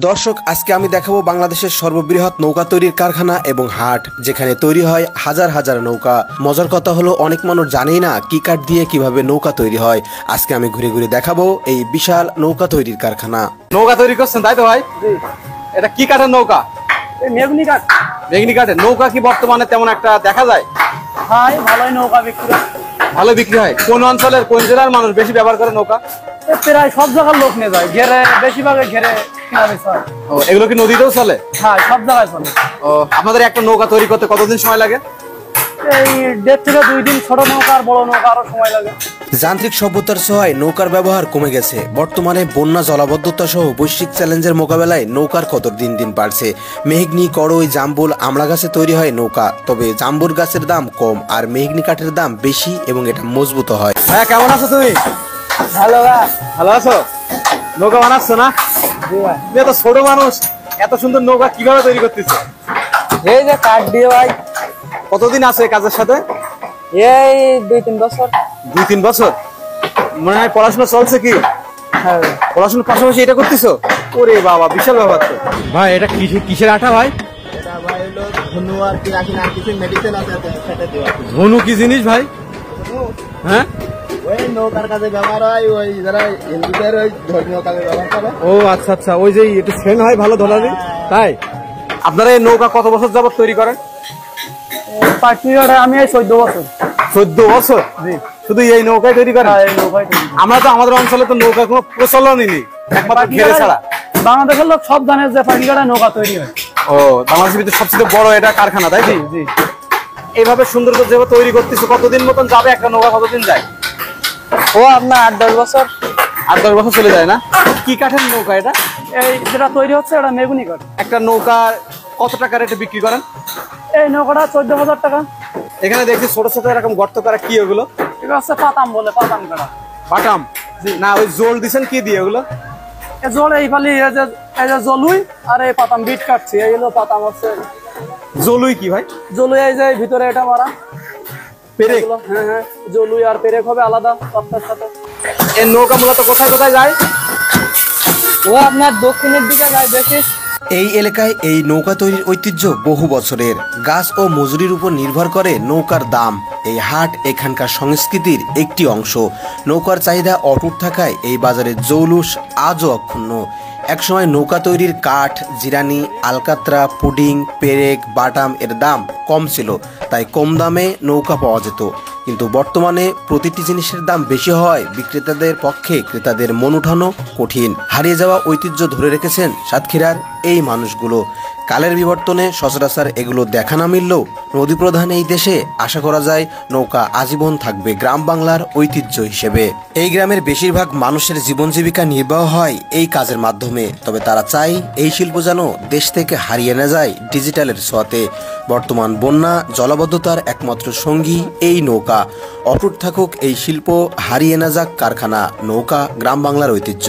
দর্শক, আজকে আমি দেখাবো বাংলাদেশের সর্ববৃহৎ নৌকা তৈরির কারখানা এবং হাট, যেখানে তৈরি হয় হাজার হাজার নৌকা। মজার কথা হলো, অনেক মানুষ জানেই না কি কাঠ দিয়ে কিভাবে নৌকা তৈরি হয়। আজকে আমি ঘুরে ঘুরে দেখাবো এই বিশাল নৌকা তৈরির কারখানা। নৌকা তৈরি করছেন তাই তো ভাই? এটা কি কাঠের নৌকা? মেঘনি কাঠ। মেঘনি কাঠের নৌকা কি বর্তমানে তেমন একটা দেখা যায়? হ্যাঁ, ভালোই নৌকা বিক্রি হয়। ভালো বিক্রি হয়। কোন অঞ্চলের কোন জেলার মানুষ বেশি ব্যবহার করে নৌকা? প্রায় সব জায়গার লোক নিয়ে যায়, ঘেরে বেশিরভাগে ঘেরে কেনা বেচা হয়। ও, এগুলো কি নদীতেও চলে? হ্যাঁ, সব জায়গায় চলে। ও, আপনাদের একটা নৌকা তৈরি করতে কতদিন সময় লাগে? এই 1.5 থেকে 2 দিন। ছোট নৌকা আর বড় নৌকা আরো সময় লাগে। যান্ত্রিক সভ্যতার ছোঁয়ায় নৌকার ব্যবহার কমে গেছে। বর্তমানে বন্যা, জলাবদ্ধতা সহ বৈশ্বিক চ্যালেঞ্জের মোকাবেলায় নৌকার কদর দিন দিন বাড়ছে। মেহগনি, কড়ই, জাম্বুল, আমড়া গাছে তৈরি হয় নৌকা। তবে জাম্বুর গাছের দাম কম আর মেহগনি কাঠের দাম বেশি এবং এটা মজবুত হয়। হ্যাঁ, কেমন আছো তুমি? ভালো ভাই। ভালো আছো? নৌকা বানাচ্ছ না? তুমি এত ছোট মানুষ, এত সুন্দর নৌকা কিভাবে তৈরি করতেছো? এই যে কাঠ দিয়ে ভাই। কতদিন আছে এই কাজের সাথে? এই 2-3 বছর। 2-3 বছর? মনে হয় পড়াশোনা চলছে কি? হ্যাঁ, পড়াশোনার পাশাপাশি এটা করতেছো? ওরে বাবা, বিশাল ব্যাপার তো। ভাই, এটা কিসের আঠা ভাই? এটা ভাই হলো ধনু আর কিরাসিন আর কিছু মেডিসিন আছে সাথে দেওয়া। ধনু কি জিনিস ভাই? হ্যাঁ, ওই নৌকার কাজে ব্যবহার হয়, ওই যারা হিন্দুদের ওই ধর্মীয় কাজে ব্যবহার করে। ও আচ্ছা আচ্ছা, ওই যে একটু সেন হয় ভালো ধরালি। তাই আপনারা এই নৌকা কত বছর যাবত তৈরি করেন? আমি 14 বছর। 14 বছর? জি। শুধু এই নৌকায় তৈরি করেন? এই নৌকায় তৈরি। আমরা তো আমাদের অঞ্চলে তো নৌকার কোনো প্রচলনই নেই, একমাত্র ঘেরে ছাড়া। বাংলাদেশের লোক সব জানে যে পাটিগাড়ায় নৌকা তৈরি হয়। ও, বাংলাদেশের ভিতরে সবচেয়ে বড় এটা কারখানা, তাই তো? জি। এইভাবে সুন্দর করে যেভাবে তৈরি করতেছো, কতদিন মতন যাবে একটা নৌকা? কতদিন যায়? ও আপনার 8-10 বছর। 8-10 বছর চলে যায় না? কি কাঠের নৌকা এটা? এই যেটা তৈরি হচ্ছে এটা মেগুনি কাঠ। একটা নৌকা কত টাকা রেটে বিক্রি করেন? এই নৌকাটা 14,000 টাকা। এখানে দেখছি ছোট ছোট এরকম গর্ত করা, কি ওগুলো? এটা হচ্ছে পাতাম বলে, পাতাম কাটা। বাটাম? না, ওই জোল দিছেন কি দিয়ে ওগুলো? এই জল এই ফালি এই যে জলুই আর এই পাতাম বিট কাটছি, এই হলো পাতাম হচ্ছে। জলুই কি ভাই? জলুই এই যে ভিতরে এটা মারা পেরেক? হ্যাঁ, জলুই আর পেরেক হবে আলাদা তক্তার সাথে। এই নৌকা মূলত কোথায় কোথায় যায়? ও আপনার দক্ষিণের দিকে যায় বেশি। এই এলাকায় এই নৌকা তৈরির ঐতিহ্য বহু বছরের। গাছ ও মজুরির উপর নির্ভর করে নৌকার দাম। এই হাট এখানকার সংস্কৃতির একটি অংশ। নৌকার চাহিদা অটুট থাকায় এই বাজারের জৌলুস আজও অক্ষুণ্ণ। একসময় নৌকা তৈরির কাঠ, জিরানি, আলকাত্রা, পুডিং, পেরেক, বাটাম এর দাম কম ছিল, তাই কম দামে নৌকা পাওয়া যেত। কিন্তু বর্তমানে প্রতিটি জিনিসের দাম বেশি হয় বিক্রেতাদের পক্ষে ক্রেতাদের মন উঠানো কঠিন। হারিয়ে যাওয়া ঐতিহ্য ধরে রেখেছেন সাতক্ষীরার এই মানুষগুলো। কালের বিবর্তনে সচরাচর এগুলো দেখা না মিললেও নদীপ্রধান এই দেশে আশা করা যায় নৌকা আজীবন থাকবে গ্রাম বাংলার ঐতিহ্য হিসেবে। এই গ্রামের বেশিরভাগ মানুষের জীবন জীবিকা নির্বাহ হয় এই কাজের মাধ্যমে। তবে তারা চায় এই শিল্প যেন দেশ থেকে হারিয়ে না যায় ডিজিটালের ছোঁয়াতে। বর্তমান বন্যা, জলাবদ্ধতার একমাত্র সঙ্গী এই নৌকা। অটুট থাকুক এই শিল্প, হারিয়ে না যাক কারখানা। নৌকা গ্রাম বাংলার ঐতিহ্য।